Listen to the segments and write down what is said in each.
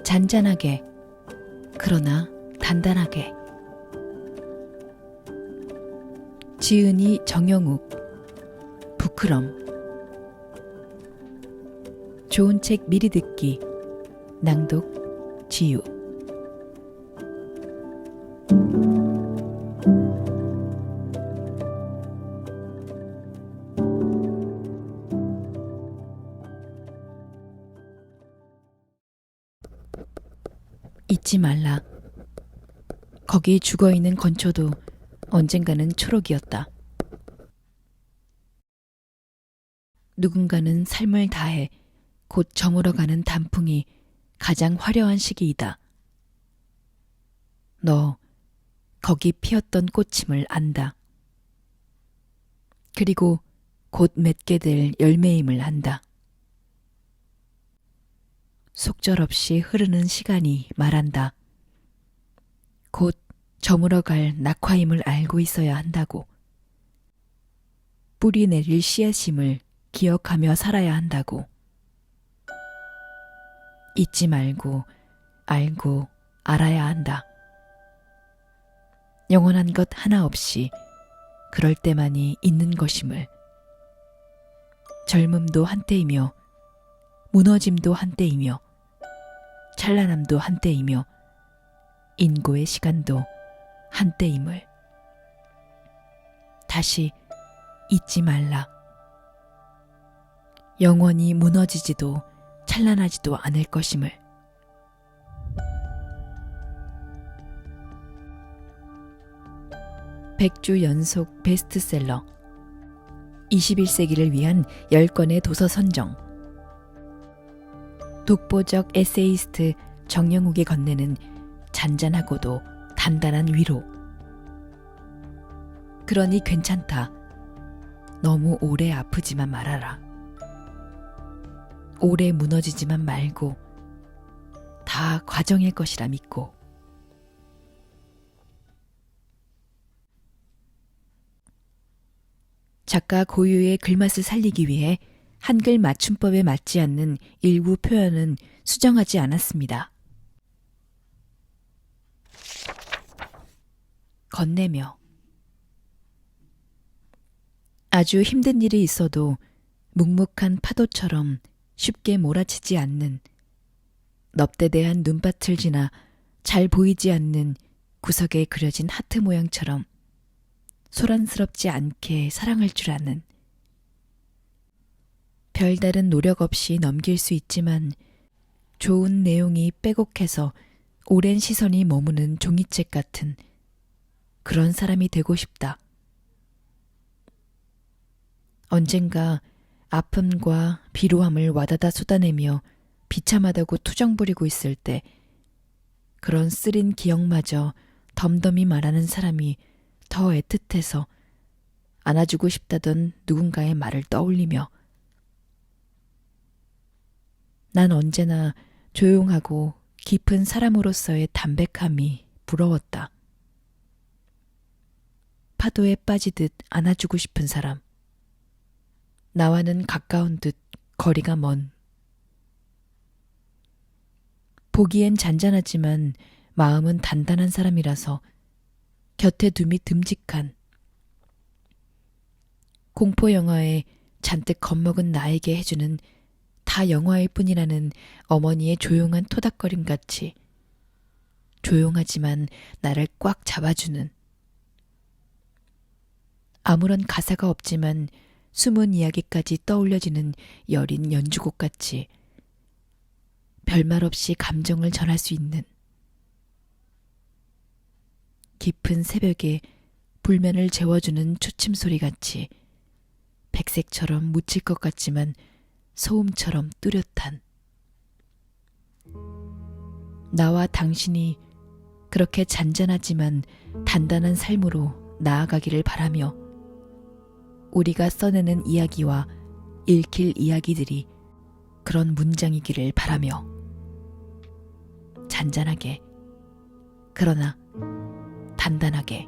잔잔하게, 그러나 단단하게. 지은이 정영욱, 부끄럼. 좋은 책 미리 듣기, 낭독 지유. 잊지 말라. 거기 죽어있는 건초도 언젠가는 초록이었다. 누군가는 삶을 다해 곧 저물어가는 단풍이 가장 화려한 시기이다. 너 거기 피었던 꽃임을 안다. 그리고 곧 맺게 될 열매임을 안다. 속절없이 흐르는 시간이 말한다. 곧 저물어갈 낙화임을 알고 있어야 한다고. 뿌리 내릴 씨앗임을 기억하며 살아야 한다고. 잊지 말고 알고 알아야 한다. 영원한 것 하나 없이 그럴 때만이 있는 것임을. 젊음도 한때이며 무너짐도 한때이며 찬란함도 한때이며 인고의 시간도 한때임을. 다시 잊지 말라. 영원히 무너지지도 찬란하지도 않을 것임을. 백주 연속 베스트셀러 21세기를 위한 10권의 도서 선정. 독보적 에세이스트 정영욱이 건네는 잔잔하고도 단단한 위로. 그러니 괜찮다. 너무 오래 아프지만 말아라. 오래 무너지지만 말고 다 과정일 것이라 믿고. 작가 고유의 글맛을 살리기 위해 한글 맞춤법에 맞지 않는 일부 표현은 수정하지 않았습니다. 건네며. 아주 힘든 일이 있어도 묵묵한 파도처럼 쉽게 몰아치지 않는, 넙대대한 눈밭을 지나 잘 보이지 않는 구석에 그려진 하트 모양처럼 소란스럽지 않게 사랑할 줄 아는, 별다른 노력 없이 넘길 수 있지만 좋은 내용이 빼곡해서 오랜 시선이 머무는 종이책 같은 그런 사람이 되고 싶다. 언젠가 아픔과 비루함을 와다다 쏟아내며 비참하다고 투정 부리고 있을 때 그런 쓰린 기억마저 덤덤히 말하는 사람이 더 애틋해서 안아주고 싶다던 누군가의 말을 떠올리며 난 언제나 조용하고 깊은 사람으로서의 담백함이 부러웠다. 파도에 빠지듯 안아주고 싶은 사람. 나와는 가까운 듯 거리가 먼. 보기엔 잔잔하지만 마음은 단단한 사람이라서 곁에 둠이 듬직한. 공포 영화에 잔뜩 겁먹은 나에게 해주는 다 영화일 뿐이라는 어머니의 조용한 토닥거림같이 조용하지만 나를 꽉 잡아주는, 아무런 가사가 없지만 숨은 이야기까지 떠올려지는 여린 연주곡같이 별말 없이 감정을 전할 수 있는, 깊은 새벽에 불면을 재워주는 초침소리같이 백색처럼 묻힐 것 같지만 소음처럼 뚜렷한, 나와 당신이 그렇게 잔잔하지만 단단한 삶으로 나아가기를 바라며 우리가 써내는 이야기와 읽힐 이야기들이 그런 문장이기를 바라며 잔잔하게 그러나 단단하게.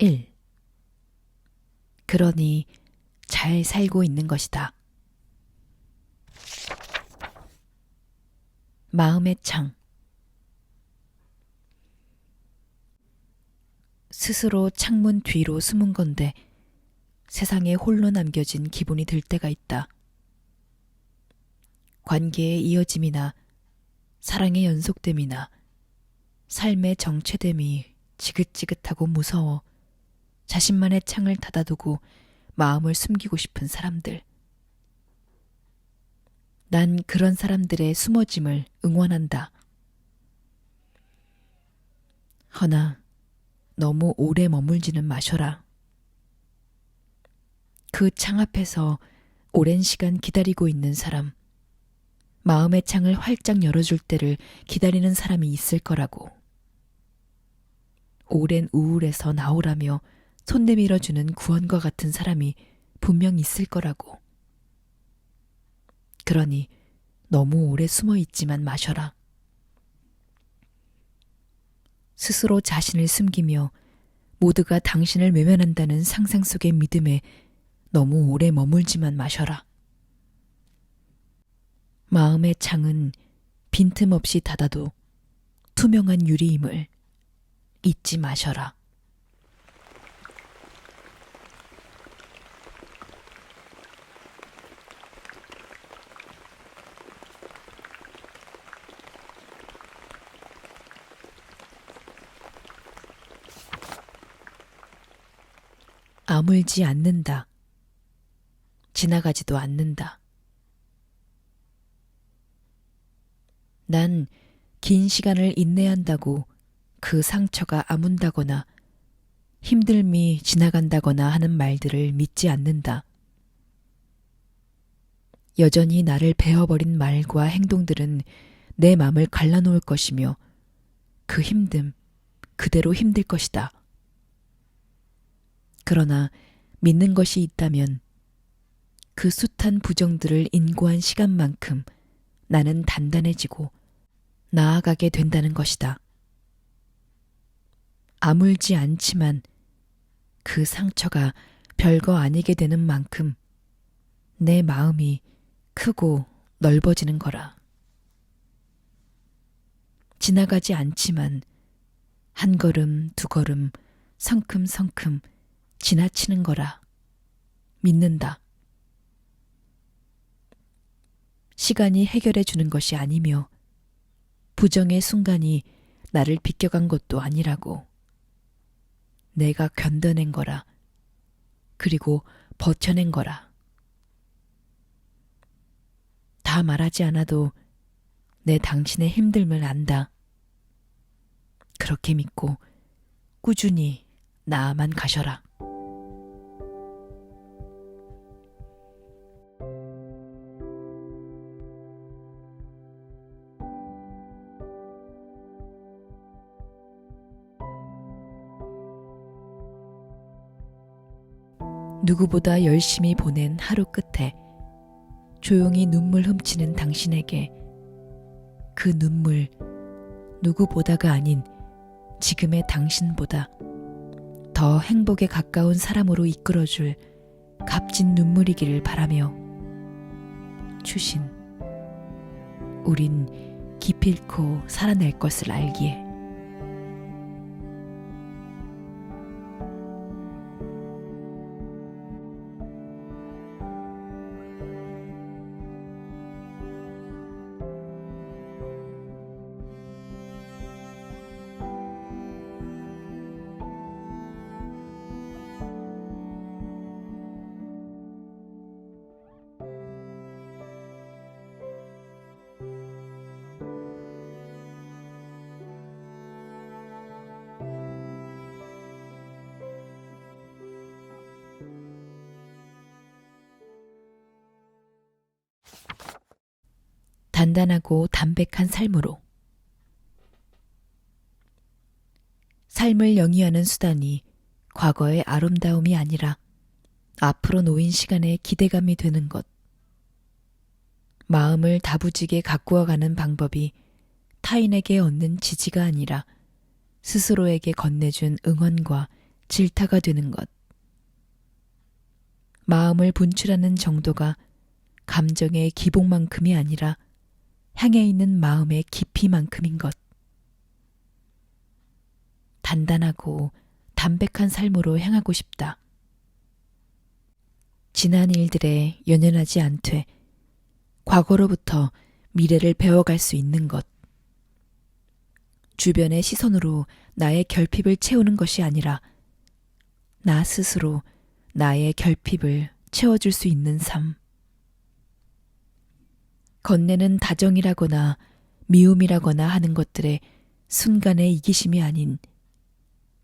1. 그러니 잘 살고 있는 것이다. 마음의 창. 스스로 창문 뒤로 숨은 건데 세상에 홀로 남겨진 기분이 들 때가 있다. 관계의 이어짐이나 사랑의 연속됨이나 삶의 정체됨이 지긋지긋하고 무서워 자신만의 창을 닫아두고 마음을 숨기고 싶은 사람들. 난 그런 사람들의 숨어짐을 응원한다. 허나 너무 오래 머물지는 마셔라. 그 창 앞에서 오랜 시간 기다리고 있는 사람, 마음의 창을 활짝 열어줄 때를 기다리는 사람이 있을 거라고. 오랜 우울에서 나오라며 손 내밀어주는 구원과 같은 사람이 분명 있을 거라고. 그러니 너무 오래 숨어 있지만 마셔라. 스스로 자신을 숨기며 모두가 당신을 외면한다는 상상 속의 믿음에 너무 오래 머물지만 마셔라. 마음의 창은 빈틈없이 닫아도 투명한 유리임을 잊지 마셔라. 아물지 않는다. 지나가지도 않는다. 난 긴 시간을 인내한다고 그 상처가 아문다거나 힘듦이 지나간다거나 하는 말들을 믿지 않는다. 여전히 나를 베어버린 말과 행동들은 내 맘을 갈라놓을 것이며 그 힘듦 그대로 힘들 것이다. 그러나 믿는 것이 있다면 그 숱한 부정들을 인고한 시간만큼 나는 단단해지고 나아가게 된다는 것이다. 아물지 않지만 그 상처가 별거 아니게 되는 만큼 내 마음이 크고 넓어지는 거라. 지나가지 않지만 한 걸음 두 걸음 성큼성큼 지나치는 거라 믿는다. 시간이 해결해 주는 것이 아니며 부정의 순간이 나를 비껴간 것도 아니라고. 내가 견뎌낸 거라. 그리고 버텨낸 거라. 다 말하지 않아도 내 당신의 힘듦을 안다. 그렇게 믿고 꾸준히 나아만 가셔라. 누구보다 열심히 보낸 하루 끝에 조용히 눈물 훔치는 당신에게 그 눈물 누구보다가 아닌 지금의 당신보다 더 행복에 가까운 사람으로 이끌어줄 값진 눈물이기를 바라며 추신, 우린 기필코 살아낼 것을 알기에. 단단하고 담백한 삶으로. 삶을 영위하는 수단이 과거의 아름다움이 아니라 앞으로 놓인 시간의 기대감이 되는 것. 마음을 다부지게 가꾸어가는 방법이 타인에게 얻는 지지가 아니라 스스로에게 건네준 응원과 질타가 되는 것. 마음을 분출하는 정도가 감정의 기복만큼이 아니라 향해 있는 마음의 깊이만큼인 것. 단단하고 담백한 삶으로 향하고 싶다. 지난 일들에 연연하지 않되 과거로부터 미래를 배워갈 수 있는 것. 주변의 시선으로 나의 결핍을 채우는 것이 아니라 나 스스로 나의 결핍을 채워줄 수 있는 삶. 건네는 다정이라거나 미움이라거나 하는 것들의 순간의 이기심이 아닌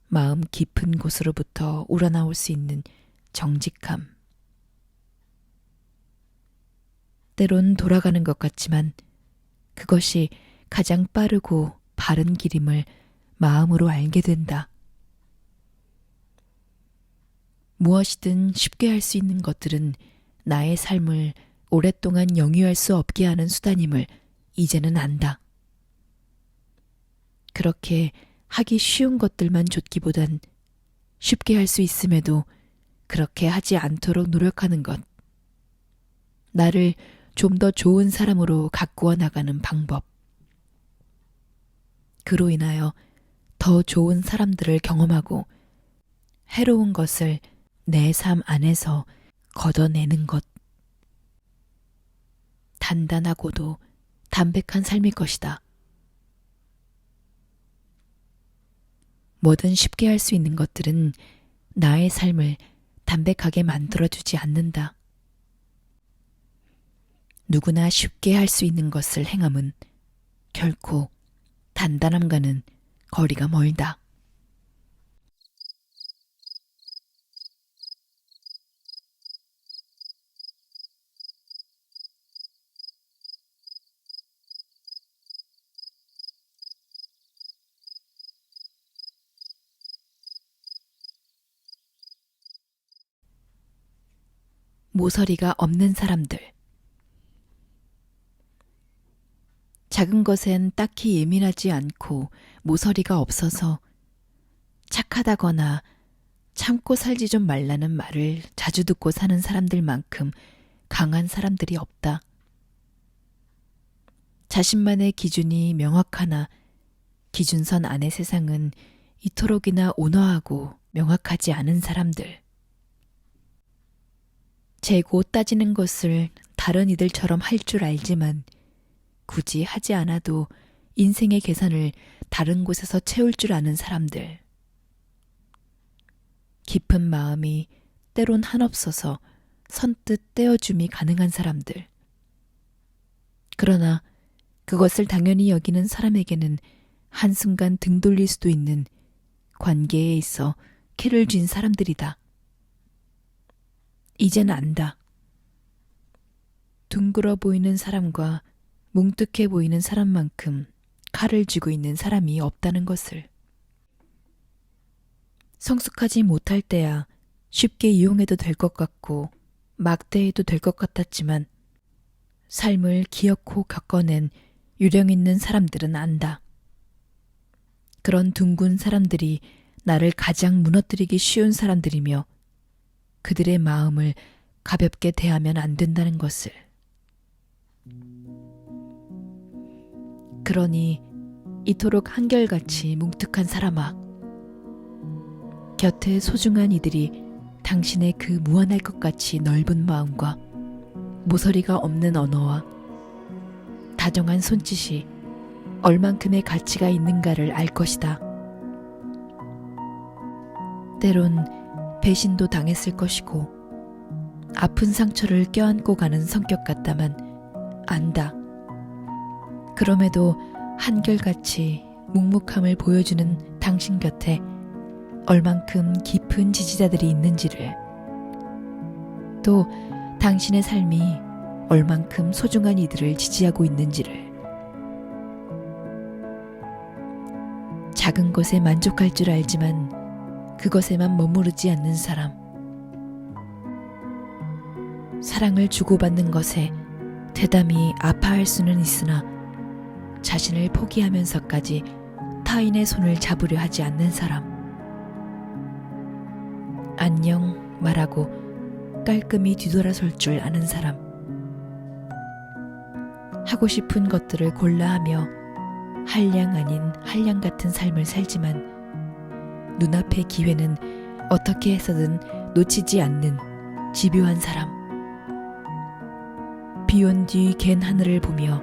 마음 깊은 곳으로부터 우러나올 수 있는 정직함. 때론 돌아가는 것 같지만 그것이 가장 빠르고 바른 길임을 마음으로 알게 된다. 무엇이든 쉽게 할 수 있는 것들은 나의 삶을 오랫동안 영위할 수 없게 하는 수단임을 이제는 안다. 그렇게 하기 쉬운 것들만 좇기보단 쉽게 할 수 있음에도 그렇게 하지 않도록 노력하는 것. 나를 좀 더 좋은 사람으로 가꾸어 나가는 방법. 그로 인하여 더 좋은 사람들을 경험하고 해로운 것을 내 삶 안에서 걷어내는 것. 단단하고도 담백한 삶일 것이다. 뭐든 쉽게 할 수 있는 것들은 나의 삶을 담백하게 만들어주지 않는다. 누구나 쉽게 할 수 있는 것을 행함은 결코 단단함과는 거리가 멀다. 모서리가 없는 사람들. 작은 것엔 딱히 예민하지 않고 모서리가 없어서 착하다거나 참고 살지 좀 말라는 말을 자주 듣고 사는 사람들만큼 강한 사람들이 없다. 자신만의 기준이 명확하나 기준선 안의 세상은 이토록이나 온화하고 명확하지 않은 사람들. 재고 따지는 것을 다른 이들처럼 할 줄 알지만 굳이 하지 않아도 인생의 계산을 다른 곳에서 채울 줄 아는 사람들. 깊은 마음이 때론 한없어서 선뜻 떼어줌이 가능한 사람들. 그러나 그것을 당연히 여기는 사람에게는 한순간 등 돌릴 수도 있는 관계에 있어 키를 쥔 사람들이다. 이젠 안다. 둥그러 보이는 사람과 뭉뚝해 보이는 사람만큼 칼을 쥐고 있는 사람이 없다는 것을. 성숙하지 못할 때야 쉽게 이용해도 될 것 같고 막대해도 될 것 같았지만 삶을 기어코 겪어낸 유령 있는 사람들은 안다. 그런 둥근 사람들이 나를 가장 무너뜨리기 쉬운 사람들이며 그들의 마음을 가볍게 대하면 안 된다는 것을. 그러니 이토록 한결같이 뭉툭한 사람아, 곁에 소중한 이들이 당신의 그 무한할 것 같이 넓은 마음과 모서리가 없는 언어와 다정한 손짓이 얼만큼의 가치가 있는가를 알 것이다. 때론 배신도 당했을 것이고 아픈 상처를 껴안고 가는 성격 같다만 안다. 그럼에도 한결같이 묵묵함을 보여주는 당신 곁에 얼만큼 깊은 지지자들이 있는지를, 또 당신의 삶이 얼만큼 소중한 이들을 지지하고 있는지를. 작은 것에 만족할 줄 알지만 그것에만 머무르지 않는 사람. 사랑을 주고받는 것에 대담히 아파할 수는 있으나 자신을 포기하면서까지 타인의 손을 잡으려 하지 않는 사람. 안녕 말하고 깔끔히 뒤돌아설 줄 아는 사람. 하고 싶은 것들을 골라 하며 한량 아닌 한량 같은 삶을 살지만 눈앞의 기회는 어떻게 해서든 놓치지 않는 집요한 사람. 비온 뒤 갠 하늘을 보며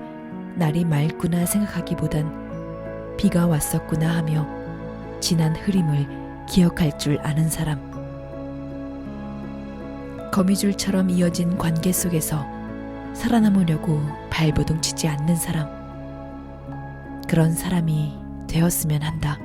날이 맑구나 생각하기보단 비가 왔었구나 하며 지난 흐림을 기억할 줄 아는 사람. 거미줄처럼 이어진 관계 속에서 살아남으려고 발버둥 치지 않는 사람. 그런 사람이 되었으면 한다.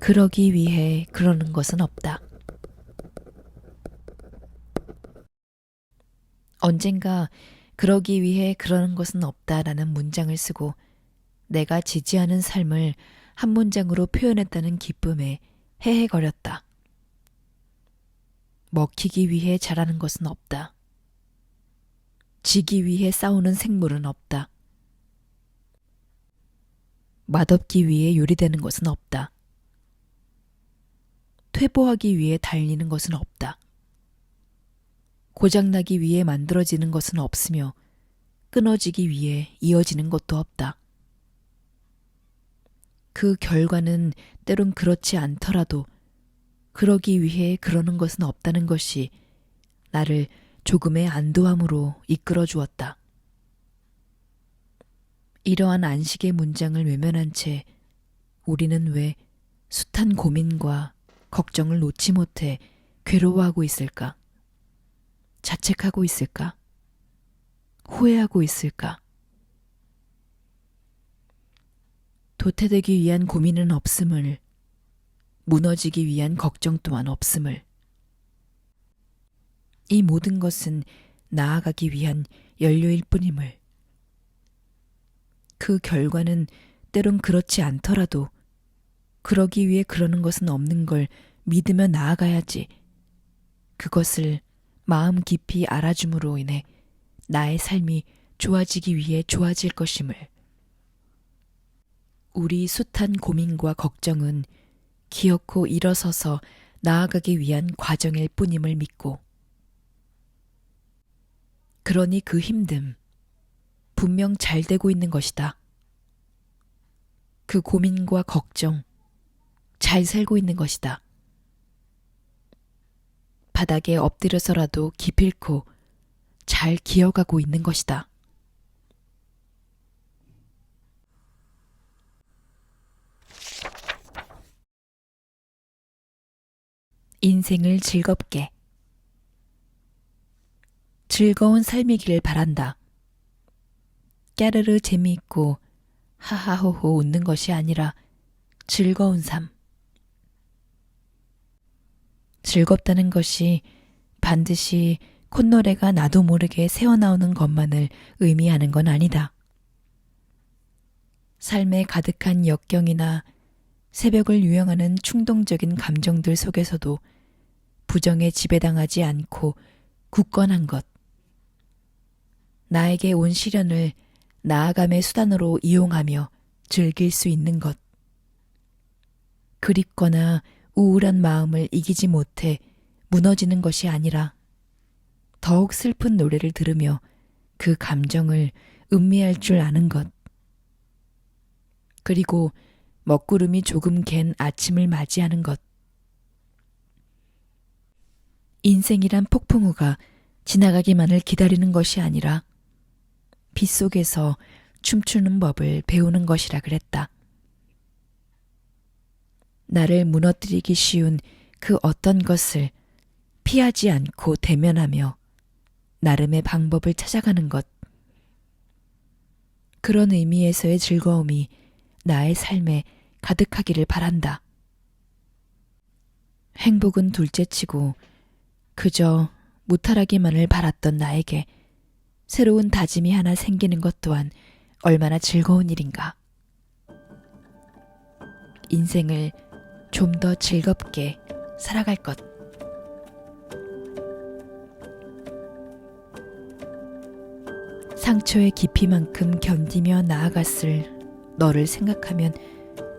그러기 위해 그러는 것은 없다. 언젠가 그러기 위해 그러는 것은 없다라는 문장을 쓰고 내가 지지하는 삶을 한 문장으로 표현했다는 기쁨에 헤헤거렸다. 먹히기 위해 자라는 것은 없다. 지기 위해 싸우는 생물은 없다. 맛없기 위해 요리되는 것은 없다. 퇴보하기 위해 달리는 것은 없다. 고장나기 위해 만들어지는 것은 없으며 끊어지기 위해 이어지는 것도 없다. 그 결과는 때론 그렇지 않더라도 그러기 위해 그러는 것은 없다는 것이 나를 조금의 안도함으로 이끌어 주었다. 이러한 안식의 문장을 외면한 채 우리는 왜 숱한 고민과 걱정을 놓지 못해 괴로워하고 있을까? 자책하고 있을까? 후회하고 있을까? 도태되기 위한 고민은 없음을, 무너지기 위한 걱정 또한 없음을. 이 모든 것은 나아가기 위한 연료일 뿐임을. 그 결과는 때론 그렇지 않더라도 그러기 위해 그러는 것은 없는 걸 믿으며 나아가야지. 그것을 마음 깊이 알아줌으로 인해 나의 삶이 좋아지기 위해 좋아질 것임을. 우리 숱한 고민과 걱정은 기어코 일어서서 나아가기 위한 과정일 뿐임을 믿고, 그러니 그 힘듦, 분명 잘 되고 있는 것이다. 그 고민과 걱정, 잘 살고 있는 것이다. 바닥에 엎드려서라도 기필코 잘 기어가고 있는 것이다. 인생을 즐겁게. 즐거운 삶이길 바란다. 까르르 재미있고 하하호호 웃는 것이 아니라 즐거운 삶. 즐겁다는 것이 반드시 콧노래가 나도 모르게 새어나오는 것만을 의미하는 건 아니다. 삶에 가득한 역경이나 새벽을 유영하는 충동적인 감정들 속에서도 부정에 지배당하지 않고 굳건한 것. 나에게 온 시련을 나아감의 수단으로 이용하며 즐길 수 있는 것. 그립거나 우울한 마음을 이기지 못해 무너지는 것이 아니라 더욱 슬픈 노래를 들으며 그 감정을 음미할 줄 아는 것. 그리고 먹구름이 조금 갠 아침을 맞이하는 것. 인생이란 폭풍우가 지나가기만을 기다리는 것이 아니라 빗속에서 춤추는 법을 배우는 것이라 그랬다. 나를 무너뜨리기 쉬운 그 어떤 것을 피하지 않고 대면하며 나름의 방법을 찾아가는 것. 그런 의미에서의 즐거움이 나의 삶에 가득하기를 바란다. 행복은 둘째치고 그저 무탈하기만을 바랐던 나에게 새로운 다짐이 하나 생기는 것 또한 얼마나 즐거운 일인가. 인생을 좀 더 즐겁게 살아갈 것. 상처의 깊이만큼 견디며 나아갔을 너를 생각하면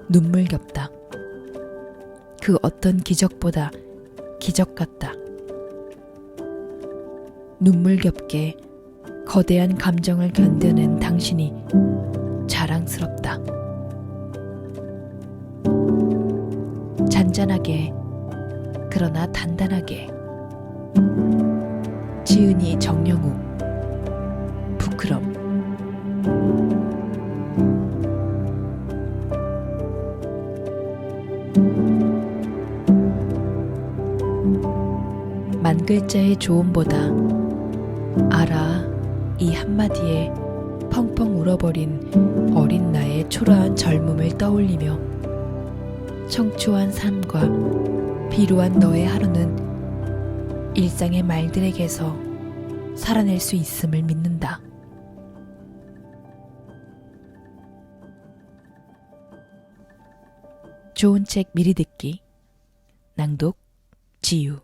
눈물겹다. 그 어떤 기적보다 기적 같다. 눈물겹게 거대한 감정을 견뎌낸 당신이 자랑스럽다. 잔잔하게 그러나 단단하게. 지은이 정영욱. 부끄럼. 만 글자의 조언보다 알아 이 한마디에 펑펑 울어버린 어린 나의 초라한 젊음을 떠올리며 청초한 삶과 비루한 너의 하루는 일상의 말들에게서 살아낼 수 있음을 믿는다. 좋은 책 미리 듣기. 낭독 지유.